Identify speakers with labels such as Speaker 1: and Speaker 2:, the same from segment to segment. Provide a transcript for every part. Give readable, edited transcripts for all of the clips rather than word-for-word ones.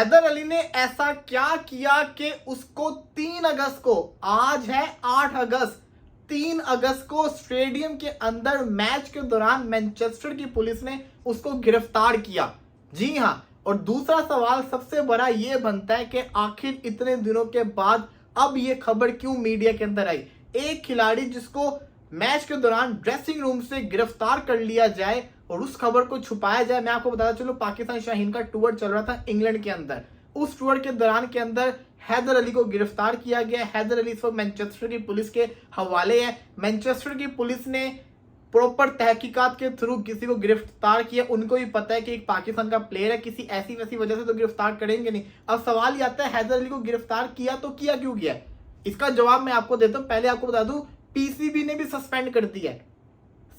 Speaker 1: हैदर अली ने ऐसा क्या किया कि उसको 3 अगस्त को, आज है 8 अगस्त, 3 अगस्त को स्टेडियम के अंदर मैच के दौरान मैनचेस्टर की पुलिस ने उसको गिरफ्तार किया। जी हां, और दूसरा सवाल सबसे बड़ा यह बनता है कि आखिर इतने दिनों के बाद अब यह खबर क्यों मीडिया के अंदर आई। एक खिलाड़ी जिसको मैच के दौरान ड्रेसिंग रूम से गिरफ्तार कर लिया जाए और उस खबर को छुपाया जाए। मैं आपको बताता चलूं, पाकिस्तान शाहीन का टूर चल रहा था इंग्लैंड के अंदर। उस टूर के दौरान के अंदर हैदर अली को गिरफ्तार किया गया। हैदर अली इस वक्त मैनचेस्टर की पुलिस के हवाले है। मैनचेस्टर की पुलिस ने प्रॉपर तहकीकात के थ्रू किसी को गिरफ्तार किया। उनको भी पता है कि एक पाकिस्तान का प्लेयर है, किसी ऐसी वैसी वजह से तो गिरफ्तार करेंगे नहीं। अब सवाल ये आता है, हैदर अली को गिरफ्तार किया तो किया क्यों गया? इसका जवाब मैं आपको देता हूं। पहले आपको बता दूं, पीसीबी ने भी सस्पेंड कर दिया है।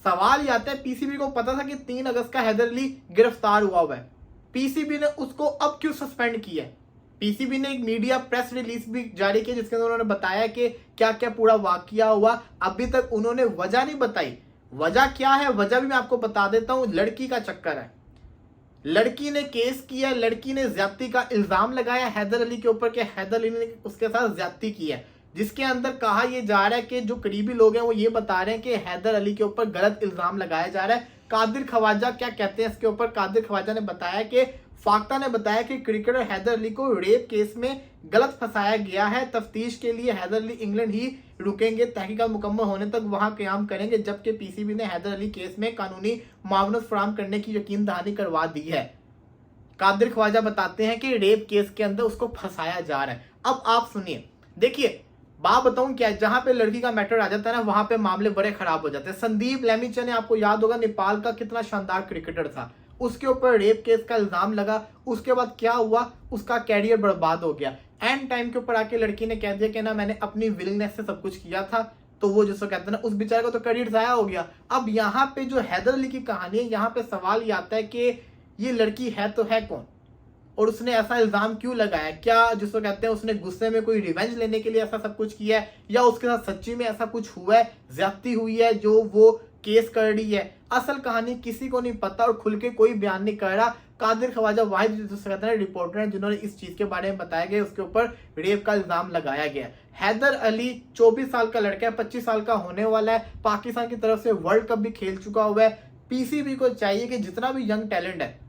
Speaker 1: सवाल ये आता है, पीसीबी को पता था कि 3 अगस्त का हैदर अली गिरफ्तार हुआ है, पीसीबी ने उसको अब क्यों सस्पेंड किया है? पीसीबी ने एक मीडिया प्रेस रिलीज भी जारी की जिसके अंदर उन्होंने बताया कि क्या क्या पूरा वाकया हुआ। अभी तक उन्होंने वजह नहीं बताई। वजह क्या है, वजह भी मैं आपको बता देता हूं। लड़की का चक्कर है। लड़की ने केस किया, लड़की ने ज्यादती का इल्जाम लगाया हैदर अली के ऊपर कि हैदर अली ने उसके साथ ज्यादती की है, जिसके अंदर कहा यह जा रहा है कि जो करीबी लोग हैं वो ये बता रहे हैं कि हैदर अली के ऊपर गलत इल्जाम लगाया जा रहा है। कादिर ख्वाजा क्या कहते हैं इसके ऊपर? कादिर ख्वाजा ने बताया कि फाख्ता ने बताया कि क्रिकेटर हैदर अली को रेप केस में गलत फंसाया गया है। तफ्तीश के लिए हैदर अली इंग्लैंड ही रुकेंगे, तहकीकात मुकम्मल होने तक वहां क्याम करेंगे, जबकि पीसीबी ने हैदर अली केस में कानूनी मावनत फराहम करने की यकीन दहानी करवा दी है। कादिर ख्वाजा बताते हैं कि रेप केस के अंदर उसको फंसाया जा रहा है। अब आप सुनिए, देखिए बात बताऊं क्या, जहां पे लड़की का मैटर आ जाता है ना, वहां पे मामले बड़े खराब हो जाते हैं। संदीप लेमीचा ने, आपको याद होगा, नेपाल का कितना शानदार क्रिकेटर था, उसके ऊपर रेप केस का इल्जाम लगा। उसके बाद क्या हुआ, उसका कैरियर बर्बाद हो गया। एंड टाइम के ऊपर आके लड़की ने कह दिया कि ना मैंने अपनी विलिंगनेस से सब कुछ किया था, तो वो जिसको कहते हैं ना, उस बेचारे का तो करियर जाया हो गया। अब यहाँ पे जो हैदर अली की कहानी है, यहाँ पे सवाल ये आता है कि ये लड़की है तो है कौन, और उसने ऐसा इल्जाम क्यों लगाया? क्या जिसको कहते हैं उसने गुस्से में कोई रिवेंज लेने के लिए ऐसा सब कुछ किया है, या उसके साथ सच्ची में ऐसा कुछ हुआ है, ज्यादती हुई है जो वो केस कर रही है? असल कहानी किसी को नहीं पता और खुल के कोई बयान नहीं कर रहा। कादिर ख्वाजा वाहिद जिसको कहते हैं रिपोर्टर हैं जिन्होंने इस चीज के बारे में बताया गया, उसके ऊपर रेप का इल्जाम लगाया गया। हैदर अली 24 साल का लड़का है, 25 साल का होने वाला है, पाकिस्तान की तरफ से वर्ल्ड कप भी खेल चुका हुआ है। पीसीबी को चाहिए कि जितना भी यंग टैलेंट है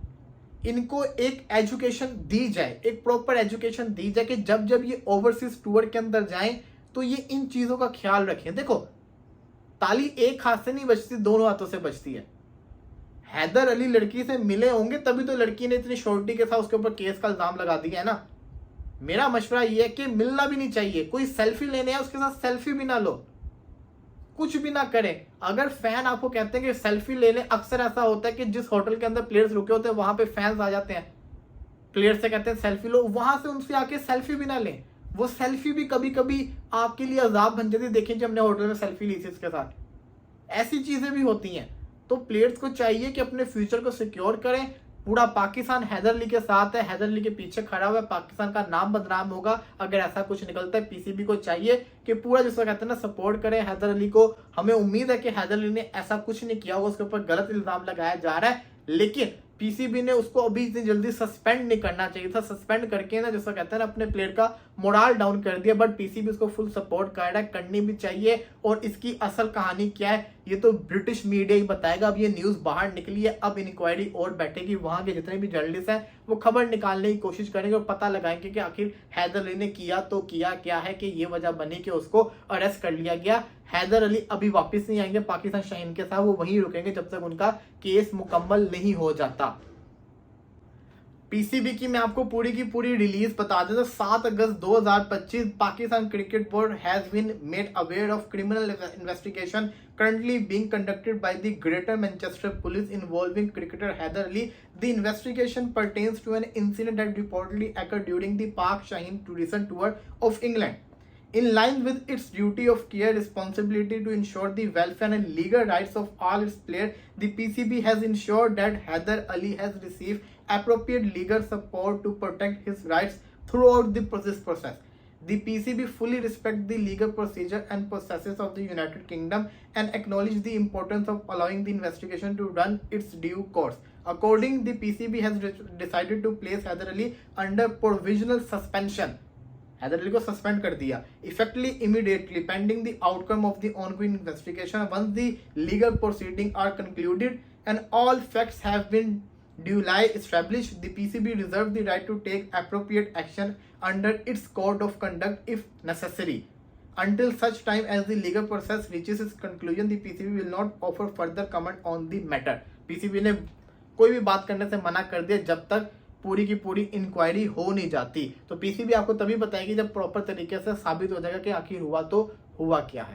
Speaker 1: इनको एक एजुकेशन दी जाए, एक प्रॉपर एजुकेशन दी जाए कि जब जब ये ओवरसीज टूर के अंदर जाएं तो ये इन चीजों का ख्याल रखें। देखो, ताली एक हाथ से नहीं बजती, दोनों हाथों से बजती है। हैदर अली लड़की से मिले होंगे तभी तो लड़की ने इतनी श्योरिटी के साथ उसके ऊपर केस का इल्जाम लगा दिया है ना। मेरा मशवरा यह है कि मिलना भी नहीं चाहिए। कोई सेल्फी लेने है उसके साथ सेल्फी भी ना लो, कुछ भी ना करें। अगर फैन आपको कहते हैं कि सेल्फी ले लें, अक्सर ऐसा होता है कि जिस होटल के अंदर प्लेयर्स रुके होते हैं वहां पे फैंस आ जाते हैं, प्लेयर से कहते हैं सेल्फी लो, वहां से उनसे आके सेल्फी भी ना लें। वो सेल्फी भी कभी कभी आपके लिए अजाब बन जाती है। देखिए जब हमने होटल में सेल्फी ली थी इसके साथ, ऐसी चीजें भी होती हैं। तो प्लेयर्स को चाहिए कि अपने फ्यूचर को सिक्योर करें। पूरा पाकिस्तान हैदर अली के साथ है, हैदर अली के पीछे खड़ा हुआ है। पाकिस्तान का नाम बदनाम होगा अगर ऐसा कुछ निकलता है। पीसीबी को चाहिए कि पूरा जिसको कहते हैं ना सपोर्ट करें हैदर अली को। हमें उम्मीद है कि हैदर अली ने ऐसा कुछ नहीं किया होगा, उसके ऊपर गलत इल्जाम लगाया जा रहा है, लेकिन पीसीबी ने उसको अभी इतनी जल्दी सस्पेंड नहीं करना चाहिए था। सस्पेंड करके ना जिसको कहते हैं ना अपने प्लेयर का मोराल डाउन कर दिया। बट पीसीबी उसको फुल सपोर्ट कर रहा है, करनी भी चाहिए। और इसकी असल कहानी क्या है ये तो ब्रिटिश मीडिया ही बताएगा। अब ये न्यूज बाहर निकली है, अब इंक्वायरी और बैठेगी, वहां के जितने भी जर्नलिस्ट हैं वो खबर निकालने की कोशिश करेंगे और पता लगाएंगे कि आखिर हैदर अली ने किया तो किया क्या है कि ये वजह बनी कि उसको अरेस्ट कर लिया गया। हैदर अली अभी वापस नहीं आएंगे पाकिस्तान शाहीन के साथ, वो वहीं रुकेंगे जब तक उनका केस मुकम्मल नहीं हो जाता। पीसीबी की मैं आपको पूरी की पूरी रिलीज बता देता हूं। 7 August 2025 Pakistan cricket board has been made aware of criminal investigation currently being conducted by the Greater Manchester Police involving cricketer Haider Ali. The investigation pertains to an incident that reportedly occurred during the Pak Shaheen recent tour of England. In line with its duty of care responsibility to ensure the welfare and legal rights of all its players, the PCB has ensured that Haider Ali has received appropriate legal support to protect his rights throughout the process. The PCB fully respects the legal procedure and processes of the United Kingdom and acknowledge the importance of allowing the investigation to run its due course. According, the PCB has decided to place Haider Ali under provisional suspension. Haidar Ali को suspend कर दिया effectly immediately pending the outcome of the ongoing investigation once the legal proceeding are concluded and all facts have been duly established. The PCB reserves the right to take appropriate action under its code of conduct if necessary. Until such time as the legal process reaches its conclusion, the PCB will not offer further comment on the matter. PCB ने कोई भी बात करने से मना कर दिया जब तक पूरी की पूरी इंक्वायरी हो नहीं जाती। तो पीसीबी आपको तभी बताएगी जब प्रॉपर तरीके से साबित हो जाएगा कि आखिर हुआ तो हुआ क्या है।